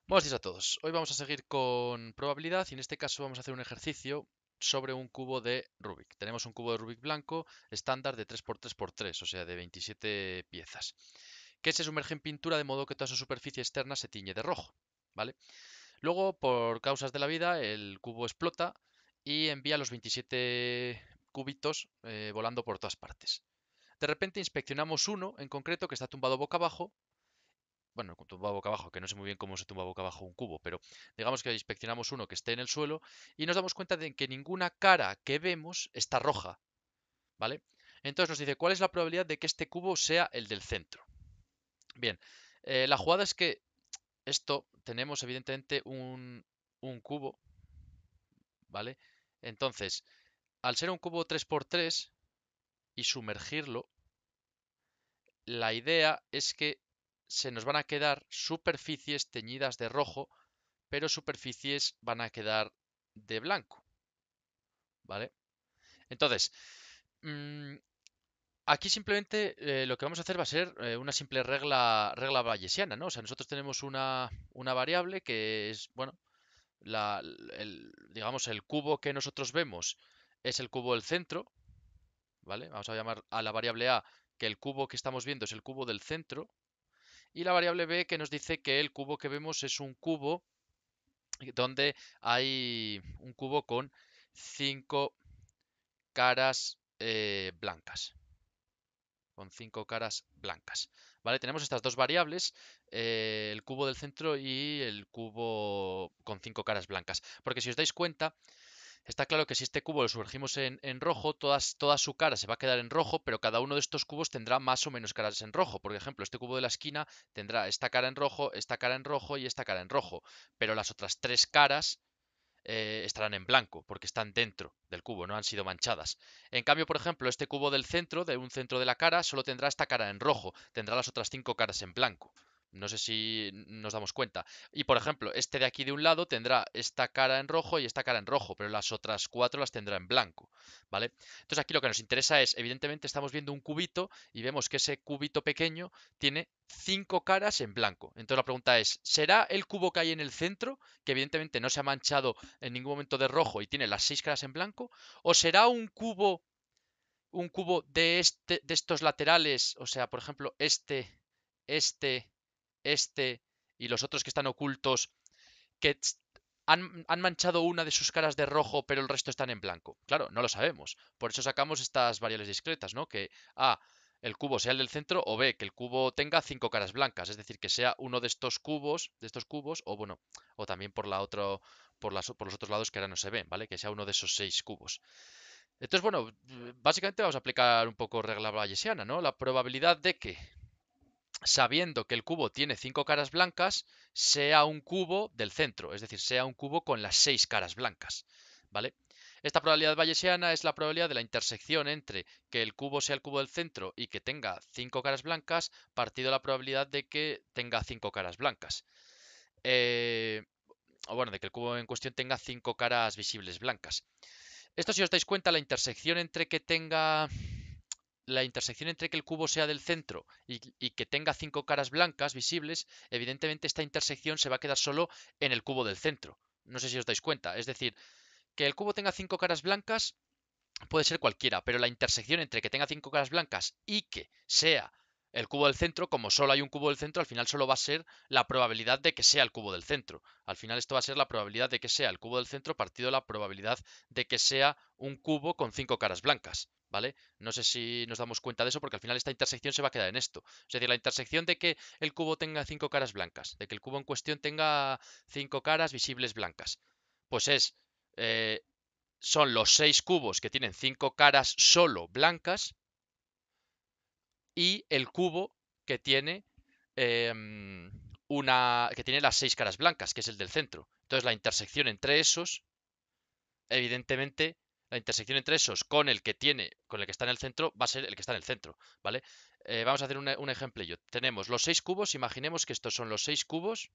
Buenos días a todos. Hoy vamos a seguir con probabilidad y en este caso vamos a hacer un ejercicio sobre un cubo de Rubik. Tenemos un cubo de Rubik blanco estándar de 3x3x3, o sea, de 27 piezas, que se sumerge en pintura de modo que toda su superficie externa se tiñe de rojo, ¿vale? Luego, por causas de la vida, el cubo explota y envía los 27 cubitos volando por todas partes. De repente inspeccionamos uno en concreto que está tumbado boca abajo, bueno, tumbado boca abajo, que no sé muy bien cómo se tumba boca abajo un cubo, pero digamos que inspeccionamos uno que esté en el suelo y nos damos cuenta de que ninguna cara que vemos está roja, ¿vale? Entonces nos dice, ¿cuál es la probabilidad de que este cubo sea el del centro? Bien, la jugada es que esto tenemos evidentemente un cubo, ¿vale? Entonces, al ser un cubo 3x3 y sumergirlo, la idea es que se nos van a quedar superficies teñidas de rojo, pero superficies van a quedar de blanco, ¿vale? Entonces, mm, aquí simplemente lo que vamos a hacer va a ser una simple regla bayesiana, ¿no? O sea, nosotros tenemos una variable que es, bueno, digamos, el cubo que nosotros vemos es el cubo del centro, ¿vale? Vamos a llamar a la variable A que el cubo que estamos viendo es el cubo del centro, y la variable B que nos dice que el cubo que vemos es un cubo donde hay un cubo con 5 caras blancas. Con 5 caras blancas. ¿Vale? Tenemos estas dos variables, el cubo del centro y el cubo con 5 caras blancas. Porque si os dais cuenta, está claro que si este cubo lo sumergimos en rojo, toda su cara se va a quedar en rojo, pero cada uno de estos cubos tendrá más o menos caras en rojo. Por ejemplo, este cubo de la esquina tendrá esta cara en rojo, esta cara en rojo y esta cara en rojo. Pero las otras tres caras estarán en blanco, porque están dentro del cubo, no han sido manchadas. En cambio, por ejemplo, este cubo del centro, de un centro de la cara, solo tendrá esta cara en rojo, tendrá las otras 5 caras en blanco. No sé si nos damos cuenta. Y por ejemplo, este de aquí de un lado tendrá esta cara en rojo y esta cara en rojo, pero las otras 4 las tendrá en blanco, ¿vale? Entonces aquí lo que nos interesa es, evidentemente estamos viendo un cubito y vemos que ese cubito pequeño tiene 5 caras en blanco. Entonces la pregunta es, ¿será el cubo que hay en el centro, que evidentemente no se ha manchado en ningún momento de rojo y tiene las 6 caras en blanco? ¿O será un cubo de estos laterales, o sea, por ejemplo, este, este y los otros que están ocultos, que han manchado una de sus caras de rojo, pero el resto están en blanco? Claro, no lo sabemos. Por eso sacamos estas variables discretas, ¿no? Que A, el cubo sea el del centro, o B, que el cubo tenga 5 caras blancas, es decir, que sea uno de estos cubos, o bueno, o también por los otros lados que ahora no se ven, ¿vale? Que sea uno de esos 6 cubos. Entonces, bueno, básicamente vamos a aplicar un poco regla bayesiana, ¿no? La probabilidad de que, sabiendo que el cubo tiene 5 caras blancas, sea un cubo del centro, es decir, sea un cubo con las 6 caras blancas, ¿vale? Esta probabilidad bayesiana es la probabilidad de la intersección entre que el cubo sea el cubo del centro y que tenga 5 caras blancas, partido la probabilidad de que tenga 5 caras blancas. Eh, o bueno, de que el cubo en cuestión tenga 5 caras visibles blancas. Esto, si os dais cuenta, la intersección entre que el cubo sea del centro y que tenga 5 caras blancas visibles, evidentemente esta intersección se va a quedar solo en el cubo del centro. No sé si os dais cuenta. Es decir, que el cubo tenga 5 caras blancas puede ser cualquiera, pero la intersección entre que tenga 5 caras blancas y que sea el cubo del centro, como solo hay un cubo del centro, al final solo va a ser la probabilidad de que sea el cubo del centro. Al final esto va a ser la probabilidad de que sea el cubo del centro partido de la probabilidad de que sea un cubo con 5 caras blancas, ¿vale? No sé si nos damos cuenta de eso porque al final esta intersección se va a quedar en esto. Es decir, la intersección de que el cubo tenga 5 caras blancas, de que el cubo en cuestión tenga 5 caras visibles blancas, pues eh, son los 6 cubos que tienen 5 caras solo blancas y el cubo que tiene que tiene las 6 caras blancas, que es el del centro. Entonces la intersección entre esos, evidentemente, la intersección entre esos con el que está en el centro, va a ser el que está en el centro, ¿vale? Vamos a hacer un ejemplillo. Tenemos los 6 cubos, imaginemos que estos son los 6 cubos,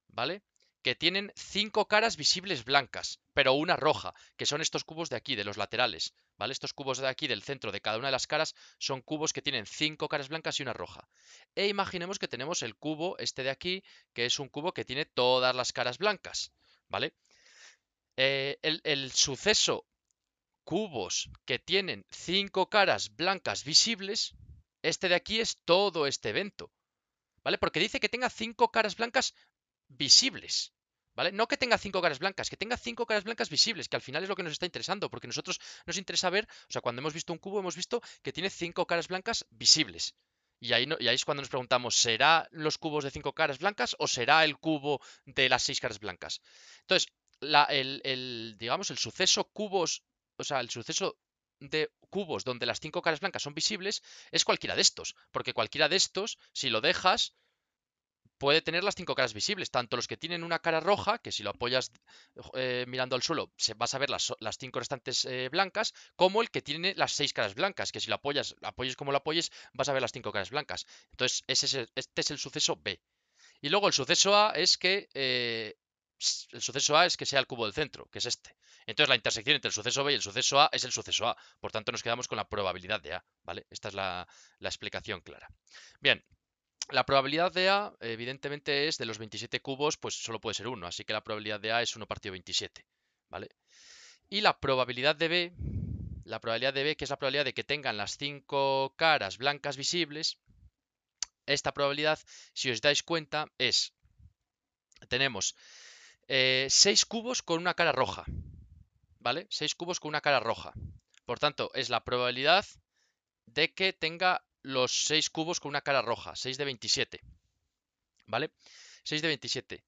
¿vale? que tienen 5 caras visibles blancas, pero una roja, que son estos cubos de aquí, de los laterales, ¿vale? Estos cubos de aquí del centro de cada una de las caras son cubos que tienen 5 caras blancas y una roja. E imaginemos que tenemos el cubo este de aquí, que es un cubo que tiene todas las caras blancas, ¿vale? El suceso cubos que tienen 5 caras blancas visibles, este de aquí es todo este evento, ¿vale? Porque dice que tenga 5 caras blancas visibles, ¿vale? No que tenga 5 caras blancas, que tenga 5 caras blancas visibles, que al final es lo que nos está interesando, porque nosotros nos interesa ver, o sea, cuando hemos visto un cubo hemos visto que tiene 5 caras blancas visibles. Y ahí, y ahí es cuando nos preguntamos, ¿será los cubos de 5 caras blancas o será el cubo de las 6 caras blancas? Entonces, digamos, el suceso cubos, o sea, el suceso de cubos donde las 5 caras blancas son visibles es cualquiera de estos, porque cualquiera de estos, si lo dejas, puede tener las 5 caras visibles, tanto los que tienen una cara roja, que si lo apoyas mirando al suelo vas a ver las 5 restantes blancas, como el que tiene las 6 caras blancas, que si lo apoyes como lo apoyes, vas a ver las 5 caras blancas. Entonces, este es el suceso B. Y luego el suceso A es que sea el cubo del centro, que es este. Entonces la intersección entre el suceso B y el suceso A es el suceso A. Por tanto, nos quedamos con la probabilidad de A, ¿vale? Esta es la explicación clara. Bien, la probabilidad de A, evidentemente, es de los 27 cubos, pues solo puede ser uno. Así que la probabilidad de A es 1 partido 27, ¿vale? Y la probabilidad de B, que es la probabilidad de que tengan las 5 caras blancas visibles, esta probabilidad, si os dais cuenta, tenemos 6 cubos con una cara roja, ¿vale? 6 cubos con una cara roja. Por tanto, es la probabilidad de que tenga los 6 cubos con una cara roja, 6 de 27, ¿vale? 6 de 27.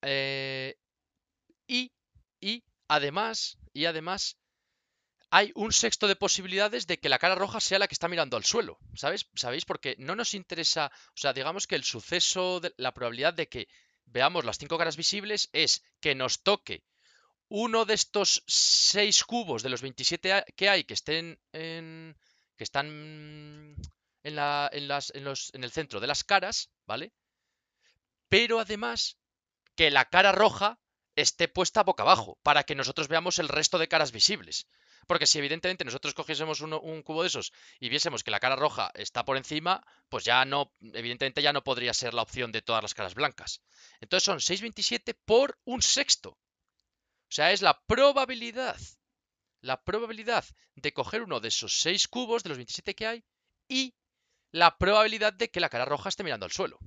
Eh, y, además, hay un sexto de posibilidades de que la cara roja sea la que está mirando al suelo, ¿Sabéis? Porque no nos interesa, o sea, digamos que el suceso, la probabilidad de que veamos las 5 caras visibles es que nos toque uno de estos 6 cubos de los 27 que hay que están en el centro de las caras, ¿vale? Pero además que la cara roja esté puesta boca abajo, para que nosotros veamos el resto de caras visibles. Porque si evidentemente nosotros cogiésemos un cubo de esos y viésemos que la cara roja está por encima, pues ya no, evidentemente ya no podría ser la opción de todas las caras blancas. Entonces son 6,27 por un sexto. O sea, es la probabilidad de coger uno de esos 6 cubos de los 27 que hay y la probabilidad de que la cara roja esté mirando al suelo,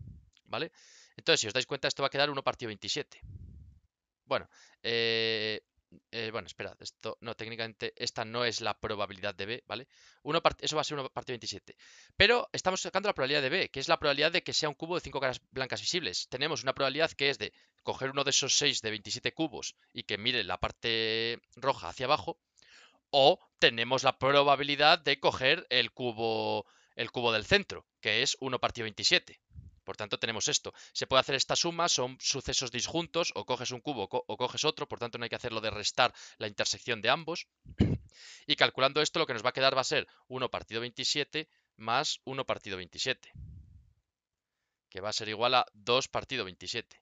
¿vale? Entonces, si os dais cuenta, esto va a quedar 1 partido 27. Bueno, bueno, esperad, esto no, técnicamente esta no es la probabilidad de B, ¿vale? Eso va a ser 1 partido 27. Pero estamos sacando la probabilidad de B, que es la probabilidad de que sea un cubo de 5 caras blancas visibles. Tenemos una probabilidad que es de coger uno de esos 6 de 27 cubos y que mire la parte roja hacia abajo, o tenemos la probabilidad de coger el cubo del centro, que es 1 partido 27. Por tanto, tenemos esto. Se puede hacer esta suma, son sucesos disjuntos, o coges un cubo o coges otro, por tanto no hay que hacerlo de restar la intersección de ambos. Y calculando esto, lo que nos va a quedar va a ser 1 partido 27 más 1 partido 27, que va a ser igual a 2 partido 27.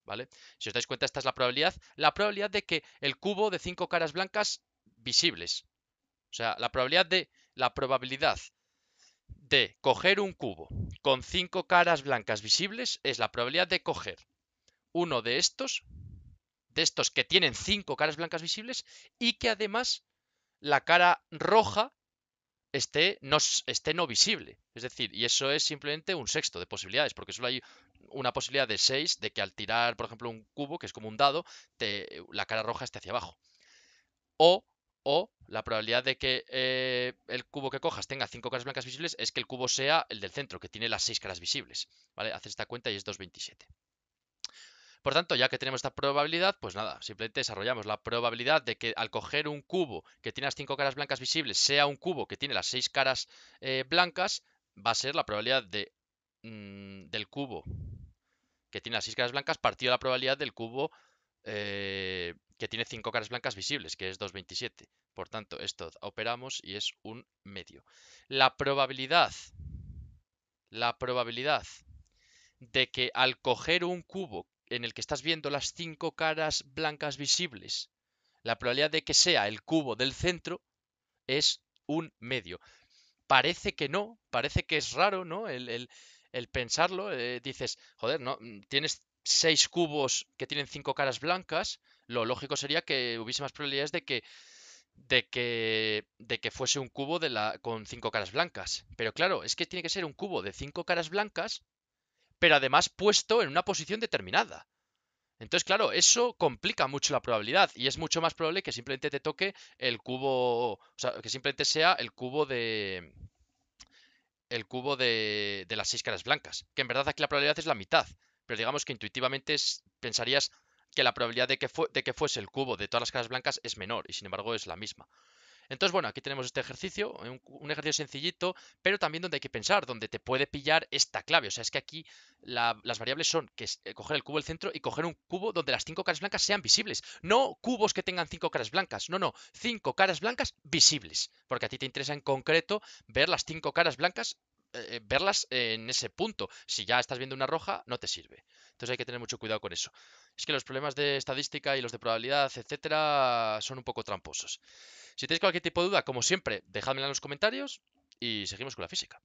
¿Vale? Si os dais cuenta, esta es la probabilidad de que el cubo de 5 caras blancas visibles, o sea, la probabilidad de coger un cubo con 5 caras blancas visibles es la probabilidad de coger uno de estos que tienen 5 caras blancas visibles y que además la cara roja esté no visible. Es decir, y eso es simplemente un sexto de posibilidades, porque solo hay una posibilidad de 6 de que al tirar, por ejemplo, un cubo, que es como un dado, la cara roja esté hacia abajo. O, la probabilidad de que el cubo que cojas tenga 5 caras blancas visibles es que el cubo sea el del centro, que tiene las 6 caras visibles. ¿Vale? Haces esta cuenta y es 2,27. Por tanto, ya que tenemos esta probabilidad, pues nada, simplemente desarrollamos la probabilidad de que al coger un cubo que tiene las 5 caras blancas visibles sea un cubo que tiene las 6 caras blancas, va a ser la probabilidad del cubo que tiene las 6 caras blancas partido de la probabilidad del cubo que tiene 5 caras blancas visibles, que es 2,27. Por tanto, esto operamos y es un medio. La probabilidad de que al coger un cubo en el que estás viendo las 5 caras blancas visibles, la probabilidad de que sea el cubo del centro es un medio. Parece que no, parece que es raro, ¿no? El pensarlo, dices, joder, no, tienes 6 cubos que tienen 5 caras blancas, lo lógico sería que hubiese más probabilidades de que fuese un cubo con 5 caras blancas. Pero claro, es que tiene que ser un cubo de 5 caras blancas, pero además puesto en una posición determinada. Entonces, claro, eso complica mucho la probabilidad y es mucho más probable que simplemente te toque el cubo, o sea, que simplemente sea el cubo de las 6 caras blancas, que en verdad aquí la probabilidad es la mitad, pero digamos que intuitivamente pensarías que la probabilidad de que fuese el cubo de todas las caras blancas es menor y sin embargo es la misma. Entonces, bueno, aquí tenemos este ejercicio, un ejercicio sencillito, pero también donde hay que pensar, donde te puede pillar esta clave. O sea, es que aquí las variables son que coger el cubo del centro y coger un cubo donde las 5 caras blancas sean visibles. No cubos que tengan 5 caras blancas, no, no, 5 caras blancas visibles. Porque a ti te interesa en concreto ver las 5 caras blancas, verlas en ese punto. Si ya estás viendo una roja, no te sirve. Entonces hay que tener mucho cuidado con eso. Es que los problemas de estadística y los de probabilidad, etcétera, son un poco tramposos. Si tenéis cualquier tipo de duda, como siempre, dejádmela en los comentarios y seguimos con la física.